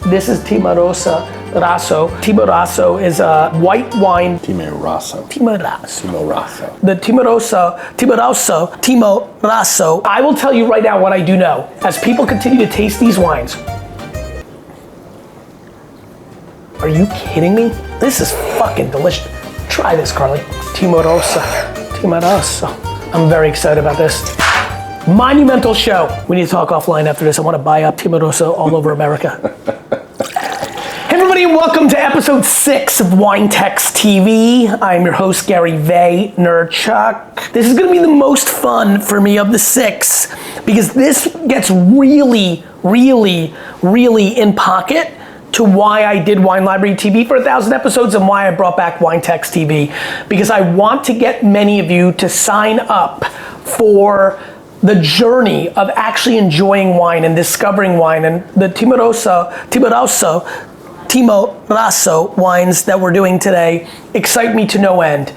This is Timorasso. Timorasso is a white wine. Timorasso. The Timorasso. I will tell you right now what I do know. As people continue to taste these wines. Are you kidding me? This is fucking delicious. Try this, Carly. Timorasso. I'm very excited about this. Monumental show. We need to talk offline after this. I want to buy up Timorasso all over America. Hey everybody, welcome to episode 6 of WineText TV. I'm your host, Gary Vaynerchuk. This is gonna be the most fun for me of the 6 because this gets really in pocket to why I did Wine Library TV for 1,000 episodes and why I brought back WineText TV. Because I want to get many of you to sign up for the journey of actually enjoying wine and discovering wine. And the Timorasso wines that we're doing today excite me to no end.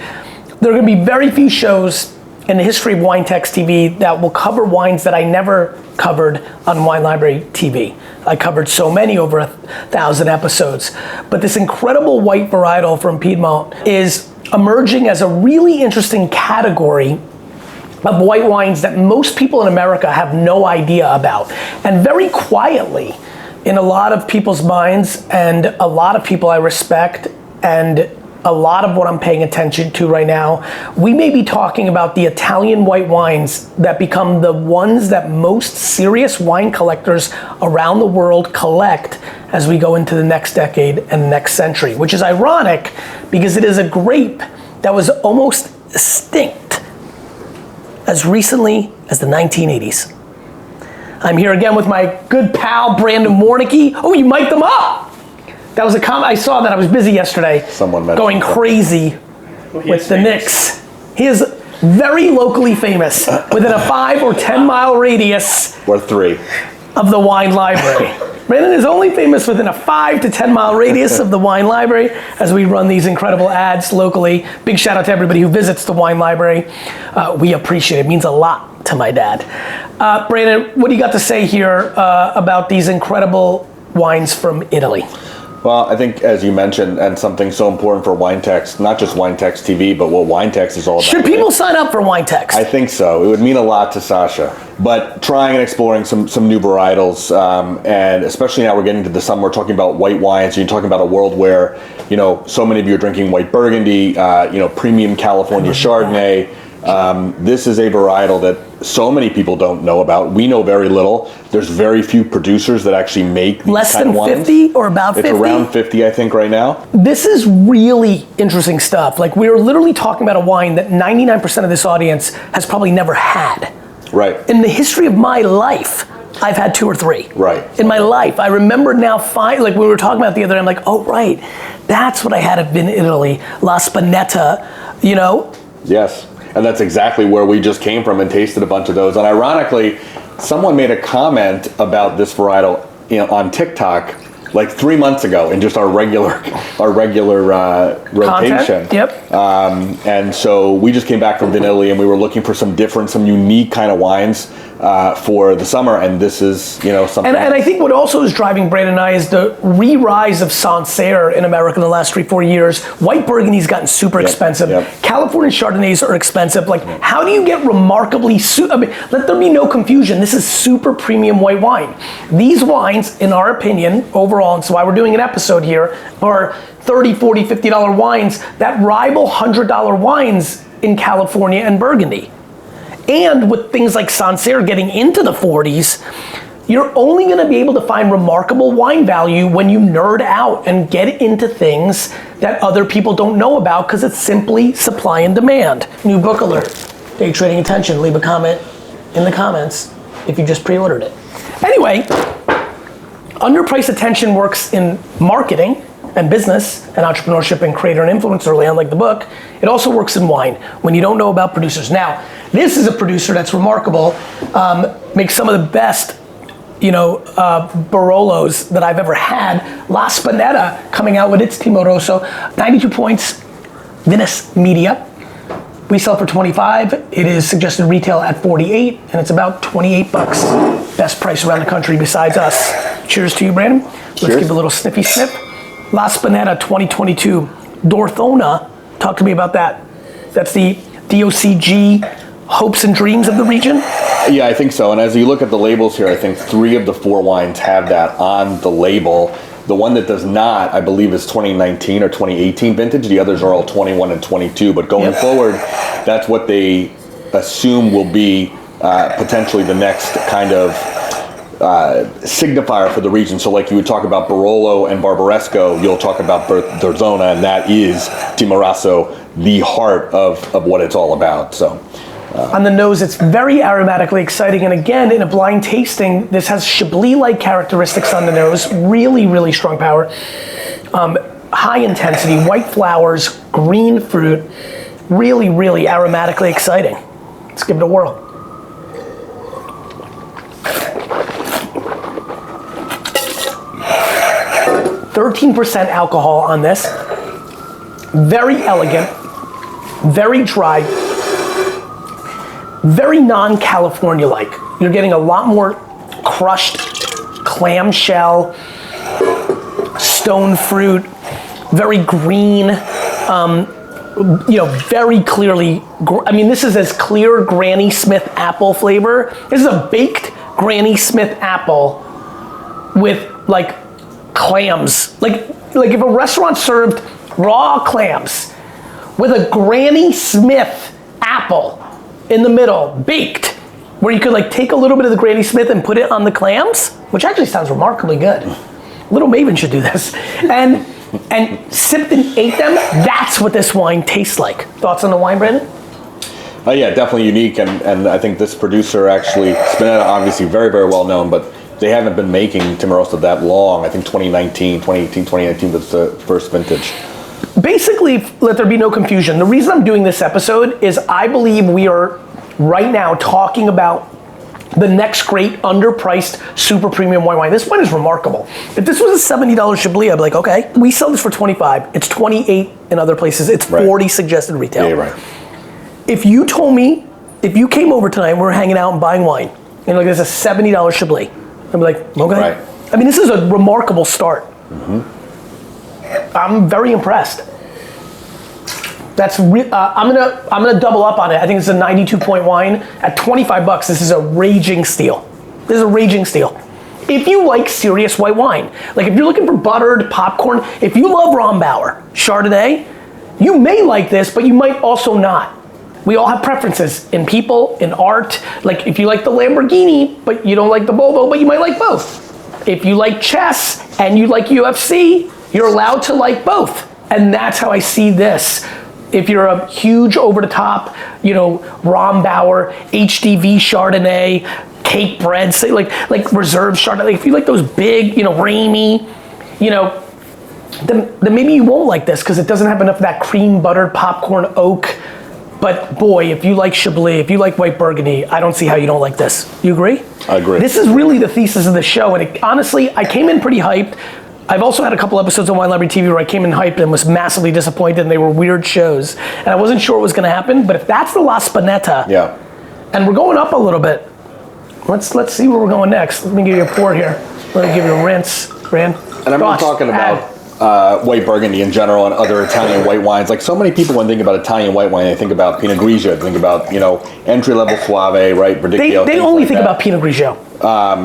There are gonna be very few shows in the history of WineText TV that will cover wines that I never covered on Wine Library TV. I covered so many, over 1,000 episodes. But this incredible white varietal from Piedmont is emerging as a really interesting category of white wines that most people in America have no idea about. And very quietly, in a lot of people's minds, and a lot of people I respect, and a lot of what I'm paying attention to right now, we may be talking about the Italian white wines that become the ones that most serious wine collectors around the world collect as we go into the next decade and the next century, which is ironic because it is a grape that was almost extinct as recently as the 1980s. I'm here again with my good pal, Brandon Warnicki. Oh, you mic'd them up! That was a comment, I saw that, I was busy yesterday. Someone mentioned going crazy with the Knicks. He is very locally famous, within a 5 or 10 mile radius. Or 3. Of the Wine Library. Brandon is only famous within a 5 to 10 mile radius of the Wine Library as we run these incredible ads locally. Big shout out to everybody who visits the Wine Library. We appreciate it, it means a lot to my dad. Brandon, what do you got to say here about these incredible wines from Italy? Well, I think as you mentioned, and something so important for WineText, not just WineText TV, but what WineText is all about. Should people sign up for WineText? I think so. It would mean a lot to Sasha. But trying and exploring some new varietals, and especially now we're getting to the summer, we're talking about white wines, you're talking about a world where, so many of you are drinking white Burgundy, premium California Chardonnay. This is a varietal that so many people don't know about. We know very little. There's very few producers that actually make these less kind than of wines. 50 or about 50? It's around 50, I think, right now. This is really interesting stuff. Like, we're literally talking about a wine that 99% of this audience has probably never had. Right. In the history of my life, I've had 2 or 3. Right. In my life, I remember now, like we were talking about the other day, I'm like, oh right, that's what I had in Italy, Las Panetta, Yes. And that's exactly where we just came from and tasted a bunch of those. And ironically, someone made a comment about this varietal on TikTok like 3 months ago in just our regular rotation. Content? Yep. And so we just came back from Italy and we were looking for some unique kind of wines for the summer, and this is something. And I think what also is driving Brandon and I is the re-rise of Sancerre in America in the last 3-4 years. White Burgundy's gotten super expensive. Yep. California Chardonnays are expensive. Like, how do you get remarkably, let there be no confusion, this is super premium white wine. These wines, in our opinion, overall, and so why we're doing an episode here, are $30, $40, $50 wines that rival $100 wines in California and Burgundy. And with things like Sancerre getting into the 40s, you're only gonna be able to find remarkable wine value when you nerd out and get into things that other people don't know about because it's simply supply and demand. New book alert, day trading attention, leave a comment in the comments if you just pre-ordered it. Anyway, underpriced attention works in marketing and business and entrepreneurship and creator and influencer land, like the book. It also works in wine when you don't know about producers. Now, this is a producer that's remarkable, makes some of the best Barolos that I've ever had. Las Panetta coming out with its Timorasso, 92 points, Venice Media. We sell for 25. It is suggested retail at 48, and it's about 28 bucks. Best price around the country besides us. Cheers to you, Brandon. Let's Cheers. give a little sniffy sniff. Las Panetta 2022. Derthona. Talk to me about that. That's the DOCG hopes and dreams of the region? Yeah, I think so. And as you look at the labels here, I think 3 of the 4 wines have that on the label. The one that does not, I believe, is 2019 or 2018 vintage. The others are all 21 and 22. But going forward, that's what they assume will be potentially the next kind of signifier for the region. So like you would talk about Barolo and Barbaresco, you'll talk about Derthona, and that is Timorasso, the heart of what it's all about. So. On the nose, it's very aromatically exciting, and again, in a blind tasting, this has Chablis-like characteristics on the nose, really, really strong power. High intensity, white flowers, green fruit, really, really aromatically exciting. Let's give it a whirl. %13 alcohol on this. Very elegant, very dry, very non-California-like. You're getting a lot more crushed clamshell, stone fruit, very green, very clearly, I mean, this is as clear Granny Smith apple flavor. This is a baked Granny Smith apple with like clams. Like if a restaurant served raw clams with a Granny Smith apple in the middle, baked, where you could like take a little bit of the Granny Smith and put it on the clams, which actually sounds remarkably good. Little Maven should do this. And sipped and ate them, that's what this wine tastes like. Thoughts on the wine, Brandon? Yeah, definitely unique, and I think this producer actually, Panetta, obviously very, very well known, but they haven't been making Timorasso that long. I think 2018, 2019 was the first vintage. Basically, let there be no confusion, the reason I'm doing this episode is I believe we are right now talking about the next great underpriced super premium white wine. This wine is remarkable. If this was a $70 Chablis, I'd be like, okay. We sell this for 25. It's 28 in other places. It's 40 suggested retail. Yeah, right. If you told me, if you came over tonight and we're hanging out and buying wine, and like there's a $70 Chablis, I'd be like, okay. Right. I mean, this is a remarkable start. Mm-hmm. I'm very impressed. That's I'm gonna double up on it. I think it's a 92-point wine at 25 bucks. This is a raging steal. This is a raging steal. If you like serious white wine, like if you're looking for buttered popcorn, if you love Rombauer Chardonnay, you may like this, but you might also not. We all have preferences in people, in art. Like if you like the Lamborghini, but you don't like the Volvo, but you might like both. If you like chess and you like UFC, you're allowed to like both. And that's how I see this. If you're a huge over-the-top, Rombauer, HDV Chardonnay, cake bread, say like reserve Chardonnay, like if you like those big, rainy, then maybe you won't like this because it doesn't have enough of that cream buttered popcorn oak. But boy, if you like Chablis, if you like white Burgundy, I don't see how you don't like this. You agree? I agree. This is really the thesis of the show, and honestly, I came in pretty hyped. I've also had a couple episodes on Wine Library TV where I came in hyped and was massively disappointed, and they were weird shows. And I wasn't sure what was gonna happen, but if that's the Las Panetta, and we're going up a little bit, let's see where we're going next. Let me give you a pour here. Let me give you a rinse, Brand. And I'm not talking about white Burgundy in general and other Italian white wines. Like so many people when they think about Italian white wine, they think about Pinot Grigio, they think about, entry-level Soave, right, Verdicchio. They only think about Pinot Grigio.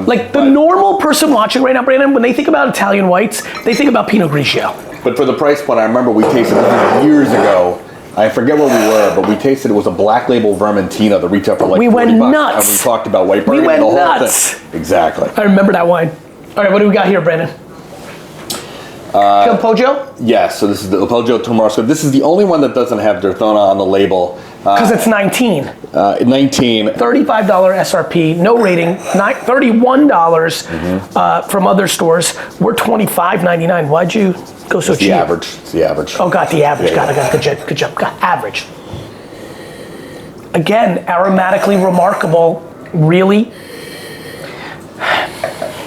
Like the normal person watching right now, Brandon, when they think about Italian whites, they think about Pinot Grigio. But for the price point, I remember we tasted this years ago. I forget where we were, but we tasted it was a black label Vermentina, the retail for like $40. Went nuts. And we talked about white Burgundy, we went the whole nuts. thing. Exactly. I remember that wine. All right, what do we got here, Brandon? Poggio? Yes, so this is the Poggio Timorasso. This is the only one that doesn't have Derthona on the label. Because it's 19. 19. $35 SRP, no rating, $31 from other stores. We're $25.99. Why'd you go so cheap? It's the average. Oh, got the average. Got it. Good job. Got average. Again, aromatically remarkable, really.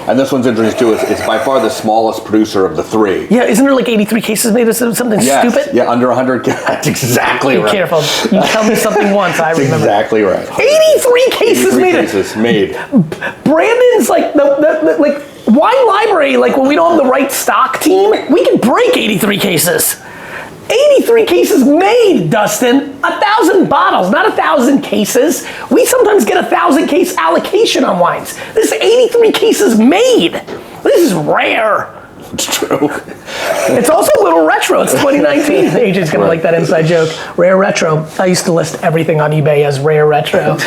And this one's interesting too. It's by far the smallest producer of the 3. Yeah, isn't there like 83 cases made of something stupid? Yeah, under 100. That's exactly right. Be careful. You tell me something once, I remember. Exactly right. 83 cases 83 cases made. Brandon's like Wine library, like when we don't have the right stock team, we can break 83 cases. 83 cases made, Dustin. 1,000 bottles, not 1,000 cases. We sometimes get 1,000 case allocation on wines. This is 83 cases made. This is rare. It's true. It's also a little retro. It's 2019. AJ's gonna like that inside joke. Rare retro. I used to list everything on eBay as rare retro.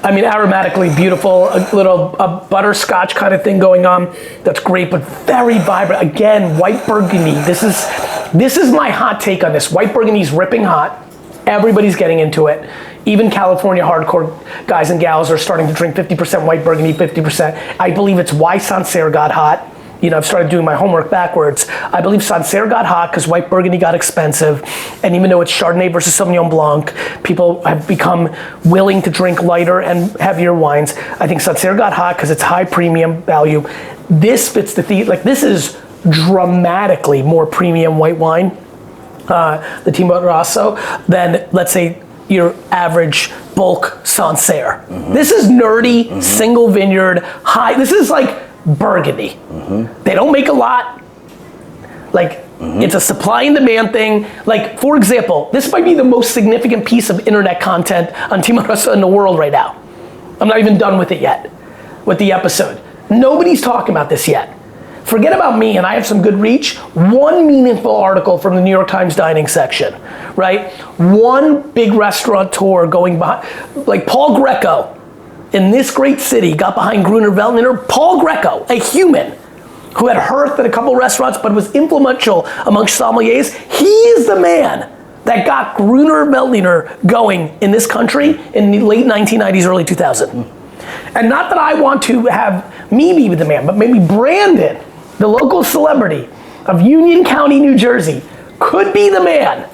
I mean, aromatically beautiful, a little butterscotch kind of thing going on. That's great, but very vibrant. Again, white Burgundy. This is my hot take on this. White Burgundy's ripping hot. Everybody's getting into it. Even California hardcore guys and gals are starting to drink 50% white Burgundy, 50%. I believe it's why Sancerre got hot. You know, I've started doing my homework backwards. I believe Sancerre got hot because white Burgundy got expensive. And even though it's Chardonnay versus Sauvignon Blanc, people have become willing to drink lighter and heavier wines. I think Sancerre got hot because it's high premium value. This fits the theme. Like, this is dramatically more premium white wine, the Timorasso, than, let's say, your average bulk Sancerre. This is nerdy, single vineyard, high. This is like Burgundy. They don't make a lot. Like, it's a supply and demand thing. Like, for example, this might be the most significant piece of internet content on Timorasso in the world right now. I'm not even done with it yet, with the episode. Nobody's talking about this yet. Forget about me, and I have some good reach. One meaningful article from the New York Times dining section, right? One big restaurateur going behind, like Paul Greco, in this great city, got behind Gruner Veltliner. Paul Greco, a human who had hearth at a couple restaurants, but was influential amongst sommeliers. He is the man that got Gruner Veltliner going in this country in the late 1990s, early 2000. And not that I want to have me be the man, but maybe Brandon, the local celebrity of Union County, New Jersey, could be the man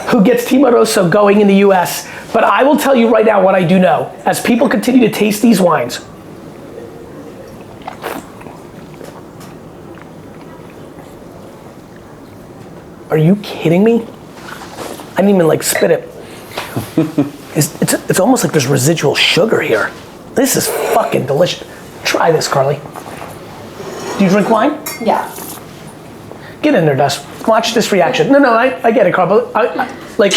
who gets Timorasso going in the US. But I will tell you right now what I do know. As people continue to taste these wines, are you kidding me? I didn't even like spit it. It's almost like there's residual sugar here. This is fucking delicious. Try this, Carly. Do you drink wine? Yeah. Get in there, Dust. Watch this reaction. No, I get it, Carl, but like.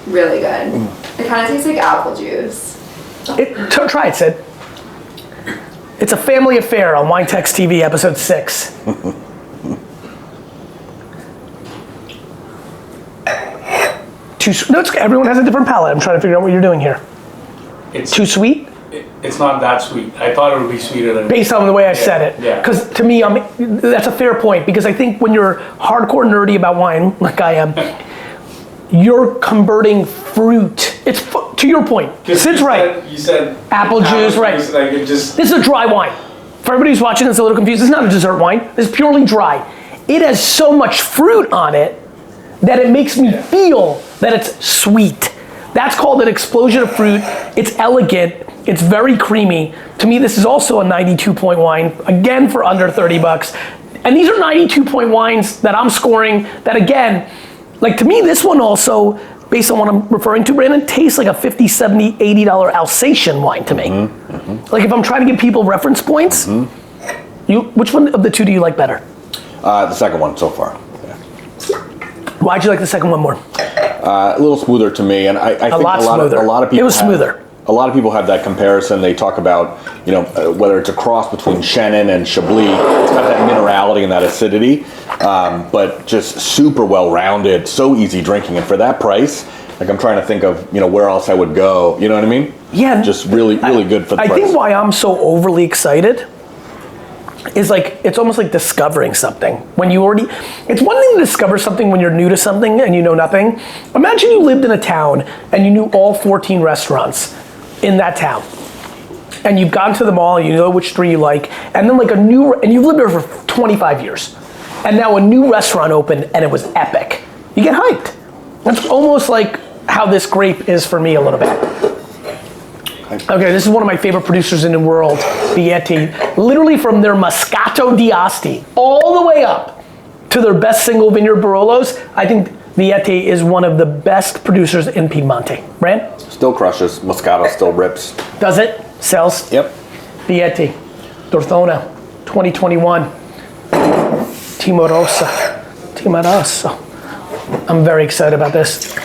Really good. It kind of tastes like apple juice. Try it, Sid. It's a family affair on WineText TV, episode 6. No, everyone has a different palate. I'm trying to figure out what you're doing here. It's too sweet? It's not that sweet. I thought it would be sweeter than. Based on the way I said it. Yeah. Because to me, that's a fair point, because I think when you're hardcore nerdy about wine, like I am, you're converting fruit. It's to your point. Sid's right. You said apple juice, right? Like it just. This is a dry wine. For everybody who's watching, that's a little confused. It's not a dessert wine. It's purely dry. It has so much fruit on it that it makes me feel that it's sweet. That's called an explosion of fruit. It's elegant. It's very creamy. To me, this is also a 92 point wine, again for under 30 bucks. And these are 92 point wines that I'm scoring that, again, like, to me, this one also, based on what I'm referring to, Brandon, tastes like a $50, $70, $80 Alsatian wine to me. Like, if I'm trying to give people reference points, which one of the two do you like better? The second one so far. Yeah. Why'd you like the second one more? A little smoother to me, and I think a lot of people. It was smoother. A lot of people have that comparison. They talk about, whether it's a cross between Chenin and Chablis. It's got that minerality and that acidity, but just super well-rounded, so easy drinking. And for that price, like, I'm trying to think of, where else I would go. You know what I mean? Yeah. Just really good for the price. I think why I'm so overly excited is, like, it's almost like discovering something. It's one thing to discover something when you're new to something and you know nothing. Imagine you lived in a town and you knew all 14 restaurants in that town. And you've gone to them all, and you know which 3 you like, and then and you've lived there for 25 years. And now a new restaurant opened and it was epic. You get hyped. That's almost like how this grape is for me a little bit. Okay, this is one of my favorite producers in the world, Vietti. Literally from their Moscato d'Asti all the way up to their best single vineyard Barolos, I think Vietti is one of the best producers in Piemonte. Brand? Still crushes. Moscato still rips. Does it? Sells? Yep. Vietti. Derthona. 2021. Timorasso. I'm very excited about this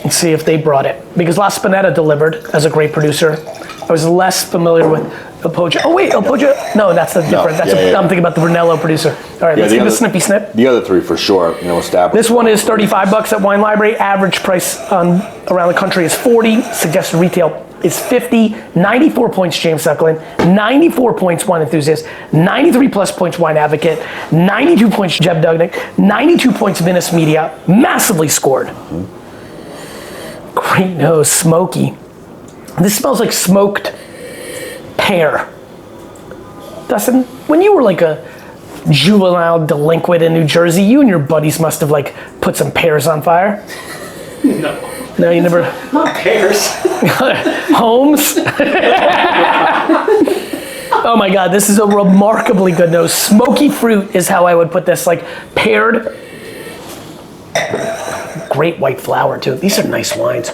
and see if they brought it. Because Las Panetta delivered as a great producer. I was less familiar with El Poggio. Oh wait, El Poggio? No, that's different. I'm thinking about the Brunello producer. All right, let's give it a snippy snip. The other three for sure, established. This one is $35 at Wine Library. Average price around the country is 40. Suggested retail is 50. 94 points James Suckling. 94 points Wine Enthusiast. 93 plus points Wine Advocate. 92 points Jeb Dugnick. 92 points Venice Media. Massively scored. Great nose, smoky. This smells like smoked pear. Dustin, when you were like a juvenile delinquent in New Jersey, you and your buddies must have like put some pears on fire. No. No, you never. Not pears. Holmes? Oh my God, this is a remarkably good nose. Smoky fruit is how I would put this, like paired. Great white flower too. These are nice wines.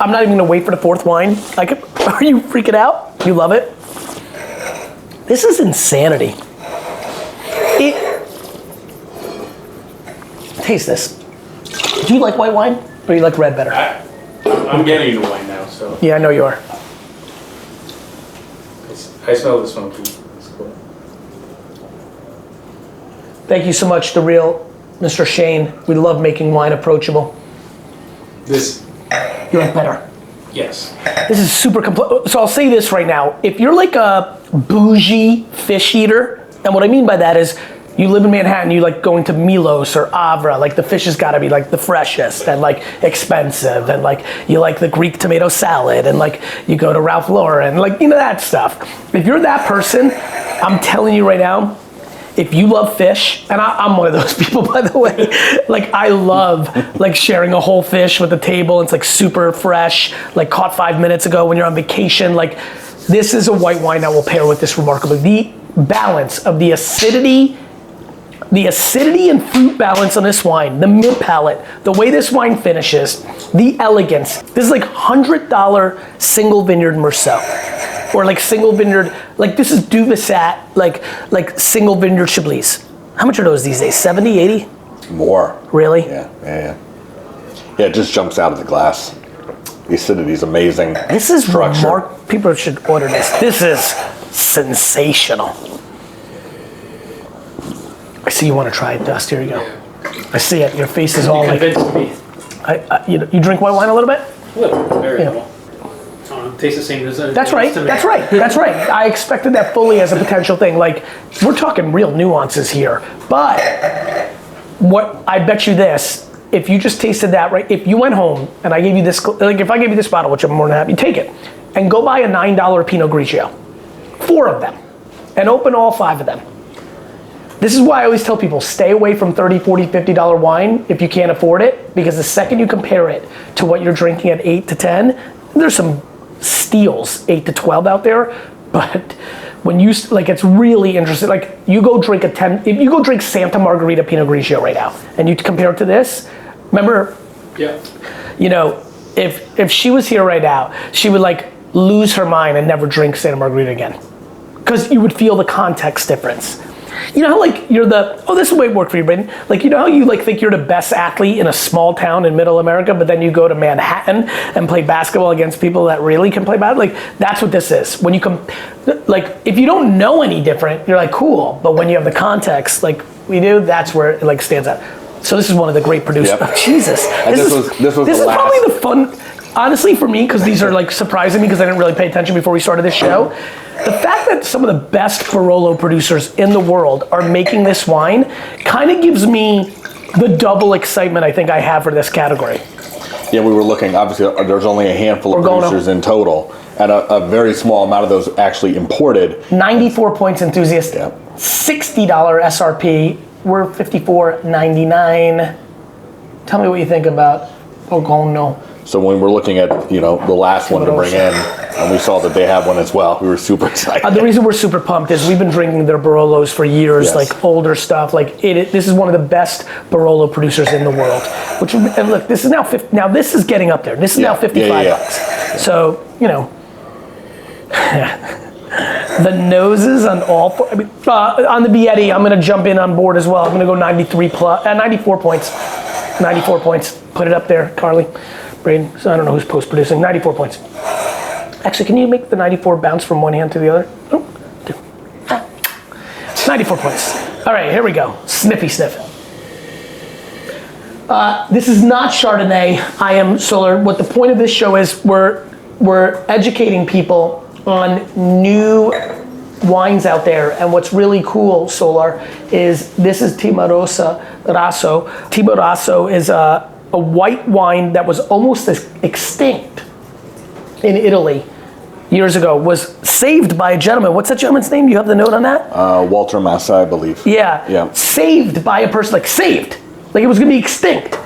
I'm not even gonna wait for the fourth wine. Are you freaking out? You love it? This is insanity. Taste this. Do you like white wine or you like red better? I'm getting into wine now, so Yeah, I know you are. I smell the smoky. It's cool. Thank you so much, the real Mr. Shane. We love making wine approachable. This, You like better. yes. This is super complex. So I'll say this right now. If you're like a bougie fish eater, and what I mean by that is you live in Manhattan, you like going to Milos or Avra, like the fish has gotta be like the freshest and like expensive, and like you like the Greek tomato salad, and like you go to Ralph Lauren, like that stuff. If you're that person, I'm telling you right now, if you love fish, and I'm one of those people, by the way, like I love like sharing a whole fish with the table. It's like super fresh, like caught 5 minutes ago when you're on vacation. Like this is a white wine that will pair with this remarkably. The balance of the acidity and fruit balance on this wine, the mid palate, the way this wine finishes, the elegance. This is like $100 single vineyard Meursault. Or like single vineyard, like this is Duvasat, like single vineyard Chablis. How much are those these days? 70, 80? More. Really? Yeah. Yeah, it just jumps out of the glass. The acidity is amazing. This is structure. People should order this. This is sensational. I see you want to try it, Dust. Here you go. I see it. Your face is all like. Convinced me. You drink white wine a little bit? Little, very Yeah. little. Tastes the same as That's right. That's right. That's right. I expected that fully as a potential thing. Like we're talking real nuances here. But what I bet you this, if you just tasted that, right? If you went home and I gave you this, like if I gave you this bottle, which I'm more than happy, take it and go buy a $9 Pinot Grigio, 4 of them, and open all 5 of them. This is why I always tell people, stay away from $30, $40, $50 wine if you can't afford it, because the second you compare it to what you're drinking at 8 to 10, there's some steals 8 to 12 out there, but when you, like it's really interesting, like you go drink if you go drink Santa Margherita Pinot Grigio right now, and you compare it to this, remember, Yeah. if she was here right now, she would like lose her mind and never drink Santa Margherita again. Because you would feel the context difference. You know how like this might work for you, Braden. Like you know how you like think you're the best athlete in a small town in middle America, but then you go to Manhattan and play basketball against people that really can play bad? Like that's what this is. When you like if you don't know any different, you're like cool. But when you have the context, like we do, that's where it like stands out. So this is one of the great producers. Yep. Oh, Jesus. This is probably the fun, honestly for me, because these are like surprising me because I didn't really pay attention before we started this show. The fact that some of the best Barolo producers in the world are making this wine kind of gives me the double excitement I think I have for this category. Yeah, we were looking, obviously there's only a handful of producers in total, and a very small amount of those actually imported. 94 points enthusiast, Yeah. $60 SRP, we're $54.99. Tell me what you think about Poggio. So when we're looking at, the last one to bring in, and we saw that they had one as well. We were super excited. The reason we're super pumped is we've been drinking their Barolos for years, Yes. like older stuff. Like this is one of the best Barolo producers in the world. Which, and look, this is now 50, now this is getting up there. This is now 55 bucks. So, you know, the noses on all four. I mean, on the Vietti, I'm going to jump in on board as well. I'm going to go 94 points. 94 points. Put it up there, Carly. Braden, so I don't know who's post-producing. 94 points. Actually, can you make the 94 bounce from one hand to the other? Oh, 94 points. All right, here we go. Sniffy sniff. This is not Chardonnay. I am Solar. What the point of this show is, we're educating people on new wines out there, and what's really cool, Solar, is this is Timorasso. Timorasso is a white wine that was almost extinct in Italy years ago, was saved by a gentleman. What's that gentleman's name? Do you have the note on that? Walter Massa, I believe. Yeah. Saved by a person, like saved. Like it was gonna be extinct.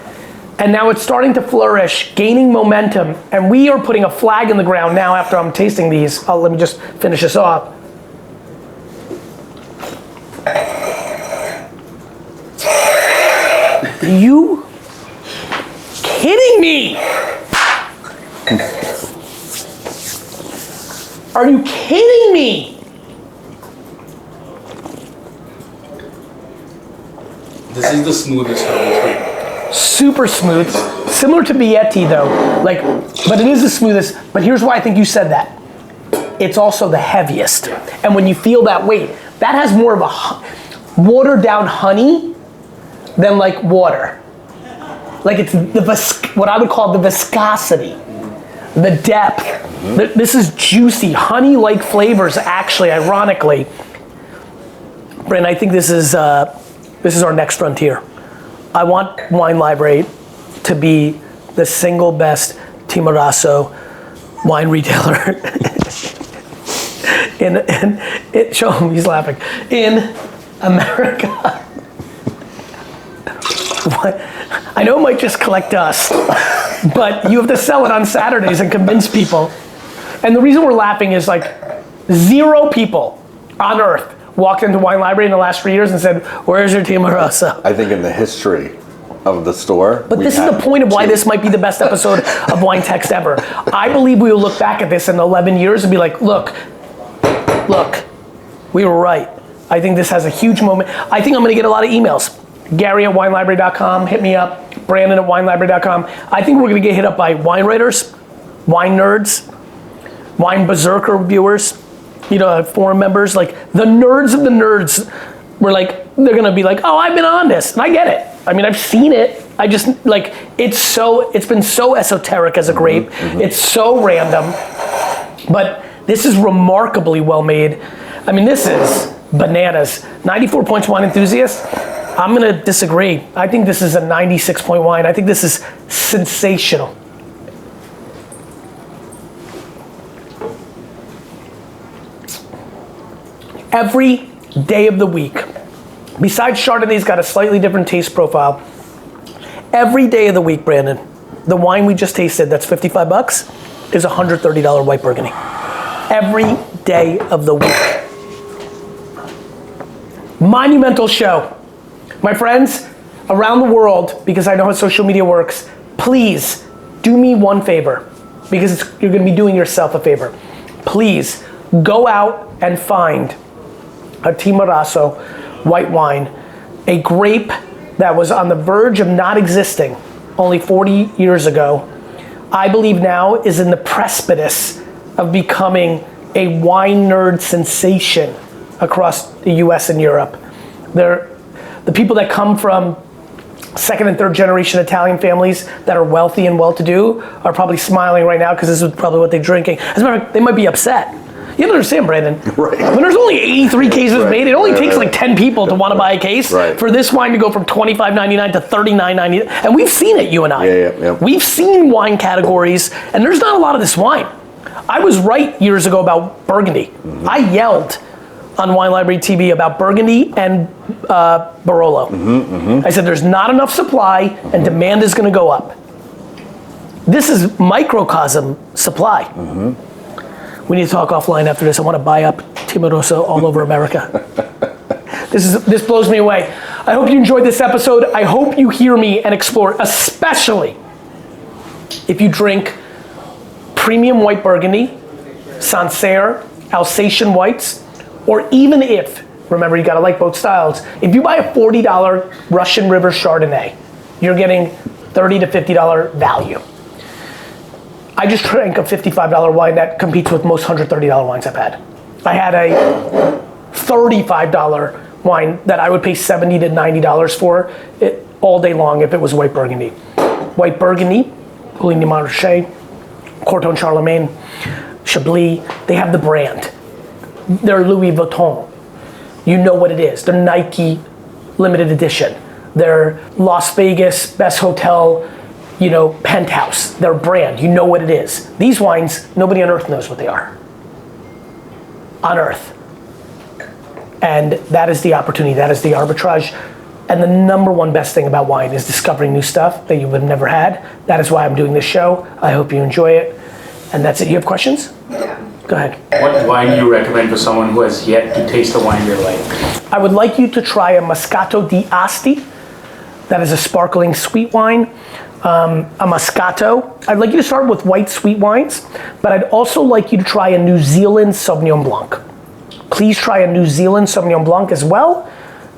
And now it's starting to flourish, gaining momentum, and we are putting a flag in the ground now after I'm tasting these. Let me just finish this off. Are you kidding me? Are you kidding me? This is the smoothest of the three. Super smooth, similar to Vietti though, like, but it is the smoothest. But here's why I think you said that. It's also the heaviest, and when you feel that weight, that has more of a watered down honey than like water. Like it's what I would call the viscosity, the depth. This is juicy, honey-like flavors. Actually, ironically, Brent, I think this is our next frontier. I want Wine Library to be the single best Timorasso wine retailer show him, he's laughing, in America. What? I know it might just collect dust, but you have to sell it on Saturdays and convince people. And the reason we're laughing is like 0 people on earth walked into Wine Library in the last 3 years and said, "Where's your Timorasso?" I think in the history of the store. But this is the point of why this might be the best episode of WineText ever. I believe we will look back at this in 11 years and be like, look, we were right. I think this has a huge moment. I think I'm gonna get a lot of emails. Gary at winelibrary.com, hit me up. Brandon at winelibrary.com. I think we're gonna get hit up by wine writers, wine nerds, wine berserker viewers, you know, forum members, like the nerds of the nerds. We're like, they're gonna be like, oh, I've been on this, and I get it. I mean, I've seen it. I just, like, it's been so esoteric as a grape. It's so random, but this is remarkably well made. I mean, this is bananas. 94 points wine enthusiast. I'm gonna disagree. I think this is a 96 point wine. I think this is sensational. Every day of the week, besides Chardonnay's got a slightly different taste profile, every day of the week, Brandon, the wine we just tasted that's 55 bucks is $130 white Burgundy. Every day of the week. Monumental show. My friends around the world, because I know how social media works, please do me one favor, because you're gonna be doing yourself a favor. Please go out and find a Timorasso white wine, a grape that was on the verge of not existing only 40 years ago, I believe now is in the precipice of becoming a wine nerd sensation across the US and Europe. The people that come from second and third generation Italian families that are wealthy and well-to-do are probably smiling right now because this is probably what they're drinking. As a matter of fact, they might be upset. You have to understand, Brandon. Right. When there's only 83 cases made, it only takes like 10 people to want to buy a case for this wine to go from $25.99 to $39.99. And we've seen it, you and I. Yeah. We've seen wine categories, and there's not a lot of this wine. I was right years ago about Burgundy. I yelled on Wine Library TV about Burgundy and Barolo. I said there's not enough supply and demand is going to go up. This is microcosm supply. We need to talk offline after this. I want to buy up Timorasso all over America. This blows me away. I hope you enjoyed this episode. I hope you hear me and explore, especially if you drink premium white Burgundy, Sancerre, Alsatian whites, or even if, remember you gotta like both styles, if you buy a $40 Russian River Chardonnay, you're getting $30 to $50 value. I just drank a $55 wine that competes with most $130 wines I've had. I had a $35 wine that I would pay $70 to $90 for it all day long if it was white Burgundy. White Burgundy, Pouligny Montrachet, Corton Charlemagne, Chablis, they have the brand. They're Louis Vuitton. You know what it is. They're Nike limited edition. They're Las Vegas best hotel, penthouse. Their brand, you know what it is. These wines, nobody on earth knows what they are. On earth. And that is the opportunity, that is the arbitrage. And the number one best thing about wine is discovering new stuff that you would have never had. That is why I'm doing this show. I hope you enjoy it. And that's it. You have questions? Yeah. Go ahead. What wine do you recommend for someone who has yet to taste a wine they like? I would like you to try a Moscato di Asti. That is a sparkling sweet wine. A Moscato. I'd like you to start with white sweet wines, but I'd also like you to try a New Zealand Sauvignon Blanc. Please try a New Zealand Sauvignon Blanc as well,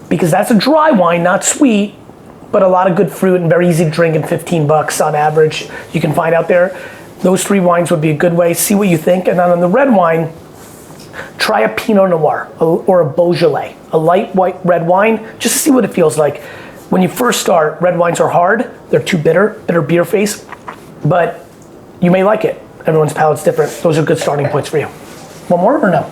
because that's a dry wine, not sweet, but a lot of good fruit and very easy to drink, and $15 on average you can find out there. Those three wines would be a good way. See what you think. And then on the red wine, try a Pinot Noir or a Beaujolais, a light white red wine, just to see what it feels like. When you first start, red wines are hard. They're too bitter beer face, but you may like it. Everyone's palate's different. Those are good starting points for you. One more or no?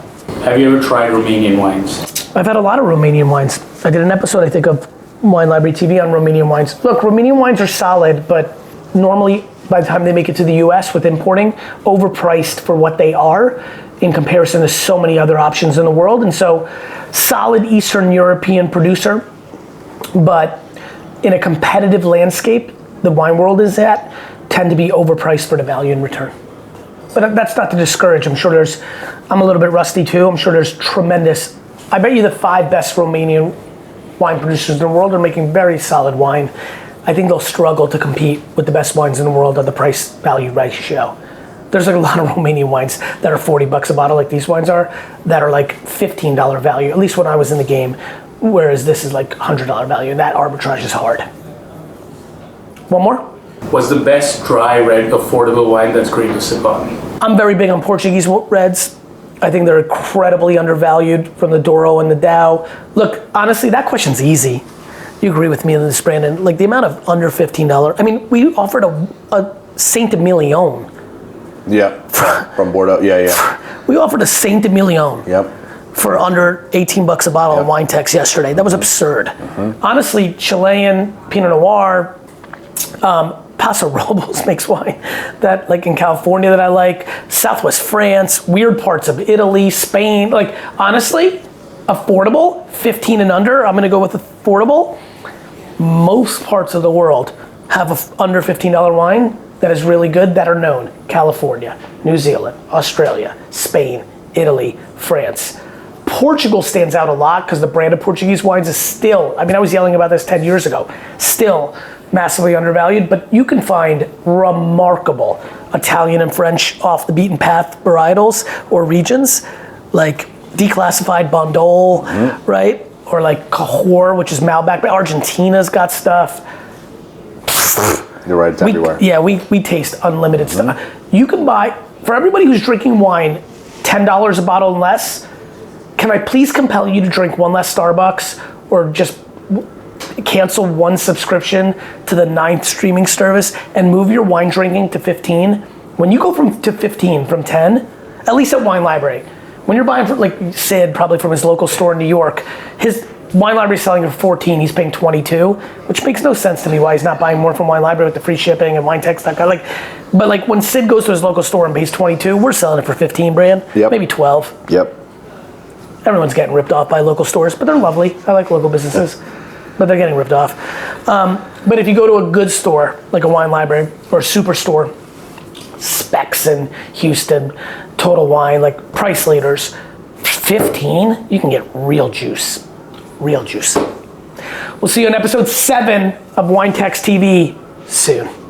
Have you ever tried Romanian wines? I've had a lot of Romanian wines. I did an episode, I think, of Wine Library TV on Romanian wines. Look, Romanian wines are solid, but normally by the time they make it to the US with importing, overpriced for what they are in comparison to so many other options in the world. And so, solid Eastern European producer, but in a competitive landscape the wine world is at, tend to be overpriced for the value in return. But that's not to discourage. I'm a little bit rusty too. I'm sure there's tremendous, I bet you the 5 best Romanian wine producers in the world are making very solid wine. I think they'll struggle to compete with the best wines in the world on the price value ratio. There's like a lot of Romanian wines that are $40 a bottle like these wines are, that are like $15 value, at least when I was in the game, whereas this is like $100 value, and that arbitrage is hard. One more? What's the best dry, red, affordable wine that's great to sip on? I'm very big on Portuguese reds. I think they're incredibly undervalued from the Douro and the Dow. Look, honestly, that question's easy. You agree with me on this, Brandon? Like the amount of under $15. I mean, we offered a Saint-Emilion. Yeah, from Bordeaux, yeah. We offered a Saint-Emilion. Yep. For under $18 a bottle on WineText yesterday. That was absurd. Honestly, Chilean, Pinot Noir, Paso Robles makes wine that like in California that I like, Southwest France, weird parts of Italy, Spain, like honestly, affordable, 15 and under, I'm gonna go with affordable. Most parts of the world have a under $15 wine that is really good that are known. California, New Zealand, Australia, Spain, Italy, France. Portugal stands out a lot because the brand of Portuguese wines is still, I was yelling about this 10 years ago, still massively undervalued, but you can find remarkable Italian and French off the beaten path varietals or regions, like declassified Bandol, right? Or like Cahors, which is Malbec, but Argentina's got stuff. You're right, it's everywhere. We taste unlimited stuff. You can buy, for everybody who's drinking wine, $10 a bottle and less, can I please compel you to drink one less Starbucks or just cancel one subscription to the 9th streaming service and move your wine drinking to 15? When you go to 15 from 10, at least at Wine Library, when you're buying from like Sid, probably from his local store in New York, his Wine Library is selling for 14, he's paying 22, which makes no sense to me why he's not buying more from Wine Library with the free shipping and WineText. But like when Sid goes to his local store and pays 22, we're selling it for 15, Brand, maybe 12. Yep. Everyone's getting ripped off by local stores, but they're lovely. I like local businesses, but they're getting ripped off. But if you go to a good store, like a Wine Library or a superstore, specs Jackson, Houston, Total Wine, like price leaders. 15, you can get real juice. Real juice. We'll see you on episode 7 of WineText TV soon.